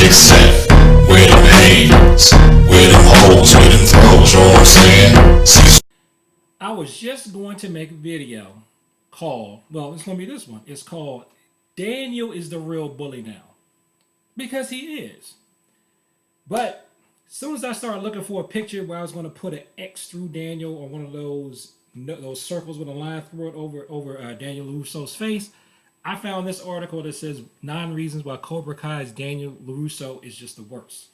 except where them hands, where them holes, where them throws, you know what I'm saying? Cecil. I was just going to make a video called, well, it's going to be this one. It's called Daniel is the Real Bully Now. Because he is. But as soon as I started looking for a picture where I was going to put an X through Daniel or one of those circles with a line through it over Daniel LaRusso's face, I found this article that says 9 reasons why Cobra Kai's Daniel LaRusso is just the worst.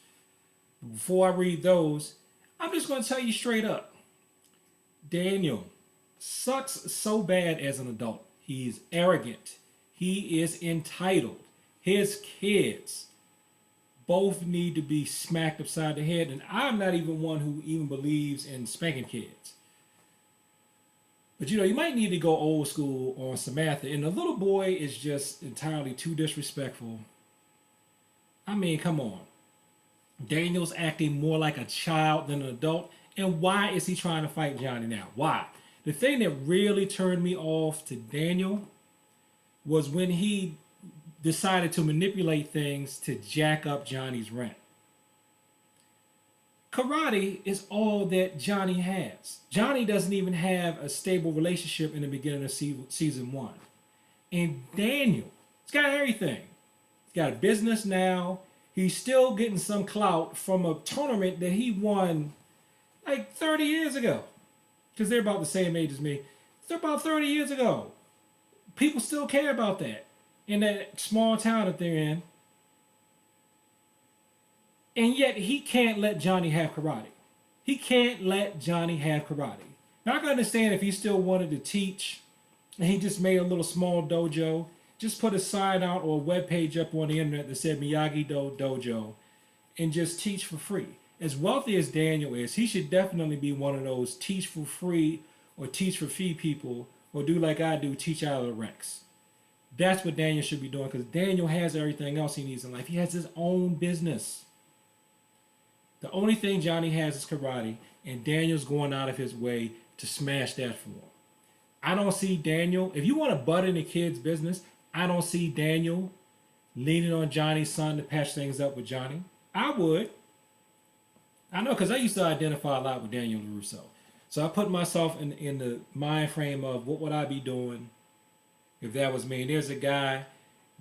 Before I read those, I'm just going to tell you straight up. Daniel sucks so bad as an adult. He's arrogant. He is entitled. His kids both need to be smacked upside the head. And I'm not even one who even believes in spanking kids. But you might need to go old school on Samantha. And the little boy is just entirely too disrespectful. I mean, come on. Daniel's acting more like a child than an adult. And why is he trying to fight Johnny now? Why? The thing that really turned me off to Daniel was when he decided to manipulate things to jack up Johnny's rent. Karate is all that Johnny has. Johnny doesn't even have a stable relationship in the beginning of season 1. And Daniel, he's got everything. He's got a business now. He's still getting some clout from a tournament that he won like 30 years ago. Because they're about the same age as me. They're about 30 years ago. People still care about that in that small town that they're in. And yet he can't let Johnny have karate. He can't let Johnny have karate. Now I can understand if he still wanted to teach and he just made a little small dojo, just put a sign out or a web page up on the internet that said Miyagi-Do Dojo and just teach for free. As wealthy as Daniel is, he should definitely be one of those teach for free or teach for fee people, or do like I do, teach out of the Rex. That's what Daniel should be doing, because Daniel has everything else he needs in life. He has his own business. The only thing Johnny has is karate, and Daniel's going out of his way to smash that for him. I don't see Daniel, if you want to butt in a kid's business, I don't see Daniel leaning on Johnny's son to patch things up with Johnny. I would. I know, because I used to identify a lot with Daniel LaRusso. So I put myself in the mind frame of what would I be doing if that was me. And there's a guy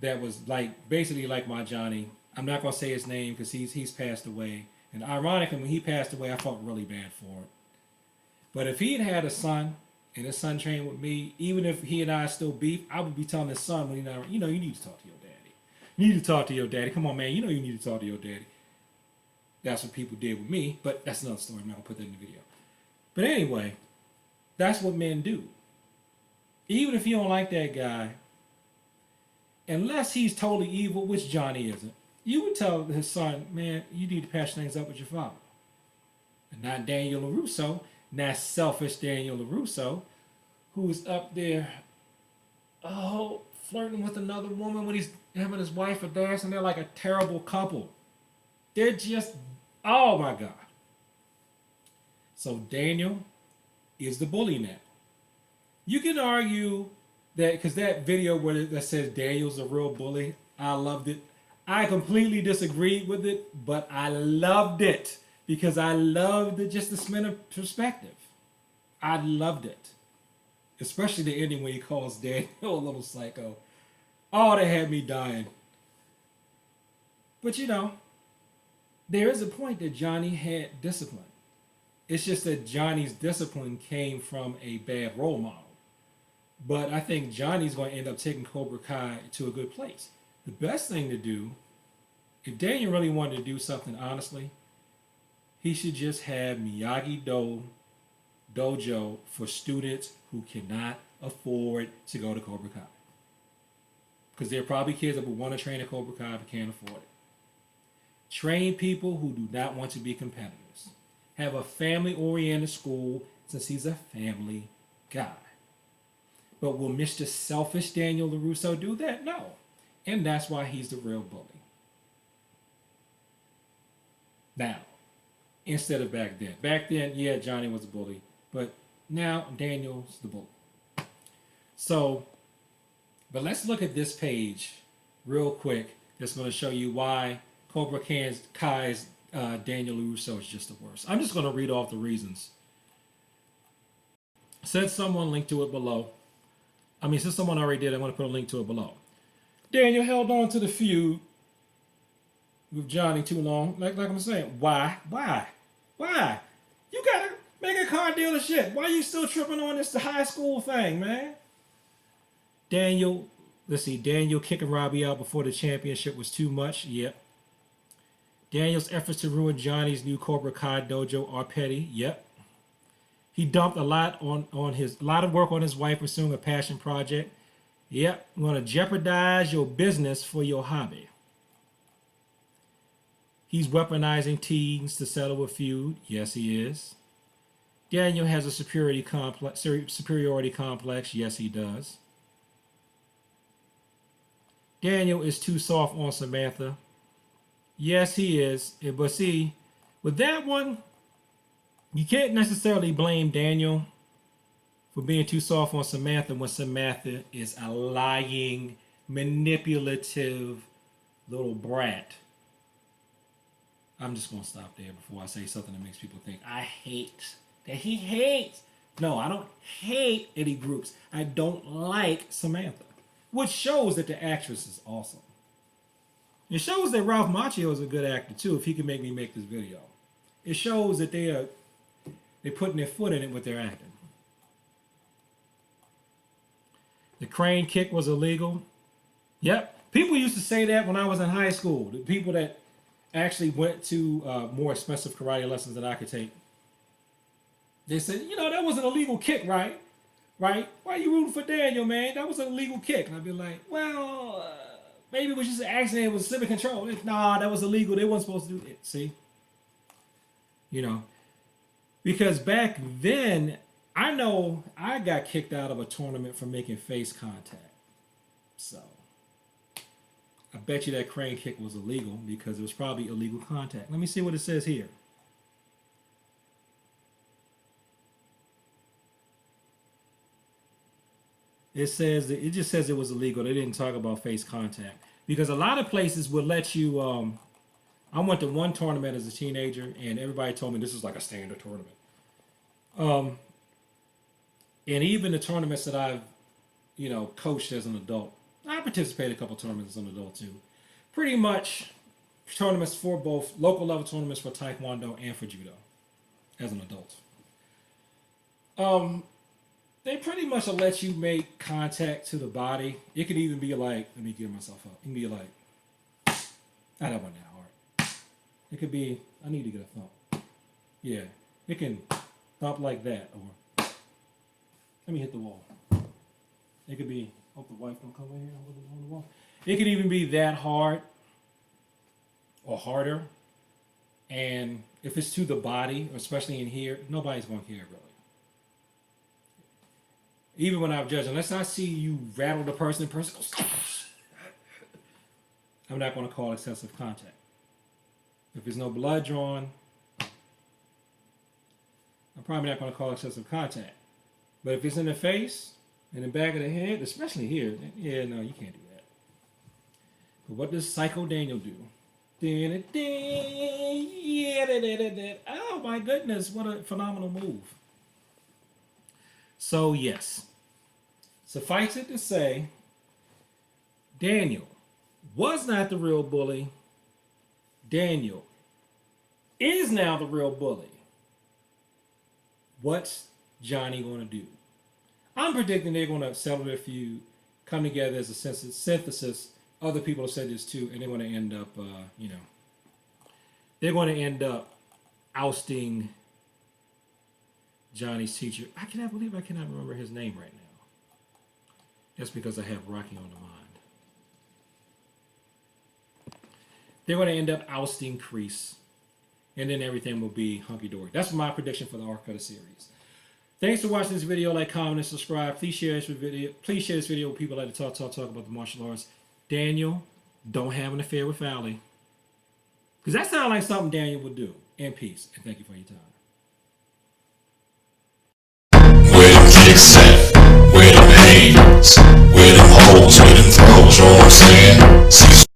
that was basically like my Johnny. I'm not going to say his name because he's passed away. And ironically, when he passed away, I felt really bad for him. But if he'd had a son, and his son trained with me, even if he and I still beef, I would be telling his son when he's not, you need to talk to your daddy. You need to talk to your daddy. Come on, man. You need to talk to your daddy. That's what people did with me, but that's another story. I'm not going to put that in the video. But anyway, that's what men do. Even if you don't like that guy, unless he's totally evil, which Johnny isn't, you would tell his son, man, you need to patch things up with your father. And not Daniel LaRusso, not selfish Daniel LaRusso, who's up there, flirting with another woman when him and his wife are dancing. They're like a terrible couple. They're just, oh my God. So Daniel is the bully now. You can argue that, because that video that says Daniel's a real bully, I loved it. I completely disagreed with it, but I loved it because I loved just the spin of perspective. I loved it. Especially the ending when he calls Daniel a little psycho. Oh, that had me dying. But there is a point that Johnny had discipline. It's just that Johnny's discipline came from a bad role model. But I think Johnny's going to end up taking Cobra Kai to a good place. The best thing to do, if Daniel really wanted to do something honestly, he should just have Miyagi-Do Dojo for students who cannot afford to go to Cobra Kai. Because there are probably kids that would want to train at Cobra Kai but can't afford it. Train people who do not want to be competitors. Have a family-oriented school since he's a family guy. But will Mr. Selfish Daniel LaRusso do that? No. And that's why he's the real bully. Now, instead of back then. Back then, yeah, Johnny was a bully. But now, Daniel's the bully. So, but let's look at this page real quick. That's going to show you why Cobra Kai's Daniel Larusso is just the worst. I'm just going to read off the reasons. Since someone linked to it below, since someone already did, I'm going to put a link to it below. Daniel held on to the feud with Johnny too long. Like I'm saying, why? You gotta make a car dealership. Why are you still tripping on this high school thing, man? Daniel kicking Robbie out before the championship was too much. Yep. Daniel's efforts to ruin Johnny's new Cobra Kai dojo are petty. Yep. He dumped a lot of work on his wife pursuing a passion project. Yep. You want to jeopardize your business for your hobby. He's weaponizing teens to settle a feud. Yes, he is. Daniel has a superiority complex. Yes, he does. Daniel is too soft on Samantha. Yes, he is. But see, with that one, you can't necessarily blame Daniel for being too soft on Samantha when Samantha is a lying, manipulative little brat. I'm just going to stop there before I say something that makes people think I hate. That he hates. No, I don't hate Eddie Groups. I don't like Samantha. Which shows that the actress is awesome. It shows that Ralph Macchio is a good actor too, if he can make me make this video. It shows that they're putting their foot in it with their acting. The crane kick was illegal. Yep. People used to say that when I was in high school. The people that actually went to more expensive karate lessons than I could take. They said, that was an illegal kick, right? Right? Why are you rooting for Daniel, man? That was an illegal kick. And I'd be like, well, maybe it was just an accident. It was slipping control. Nah, that was illegal. They weren't supposed to do it. See? Because back then, I know I got kicked out of a tournament for making face contact. So, I bet you that crane kick was illegal because it was probably illegal contact. Let me see what it says here. It just says it was illegal. They didn't talk about face contact because a lot of places would let you. I went to one tournament as a teenager, and everybody told me this is like a standard tournament. And even the tournaments that I've, coached as an adult, I participated a couple tournaments as an adult too. Pretty much tournaments for both local level tournaments for Taekwondo and for Judo as an adult. They pretty much will let you make contact to the body. It could even be like, let me get myself up. It can be like, that wasn't that hard. It could be, I need to get a thump. Yeah, it can thump like that, or let me hit the wall. It could be, hope the wife don't come in here on the wall. It could even be that hard or harder. And if it's to the body, especially in here, nobody's going to care really. Even when I've judged, unless I see you rattle the person goes, I'm not going to call excessive contact. If there's no blood drawn, I'm probably not going to call excessive contact. But if it's in the face, in the back of the head, especially here, yeah, no, you can't do that. But what does Psycho Daniel do? Oh my goodness, what a phenomenal move. So yes, suffice it to say, Daniel was not the real bully. Daniel is now the real bully. What's Johnny going to do? I'm predicting they're going to settle their feud, come together as a synthesis. Other people have said this too, and they're going to end up, they're going to end up ousting Johnny's teacher. I cannot believe I cannot remember his name right now. That's because I have Rocky on the mind. They're going to end up ousting Kreese, and then everything will be hunky-dory. That's my prediction for the arc of the series. Thanks for watching this video. Like, comment, and subscribe. Please share this video. Please share this video with people that like to talk about the martial arts. Daniel, don't have an affair with Fowley. Because that sounds like something Daniel would do. And peace. And thank you for your time. Where them kicks at? Where them hands? Where them holes? Where them throws? You know what I'm saying?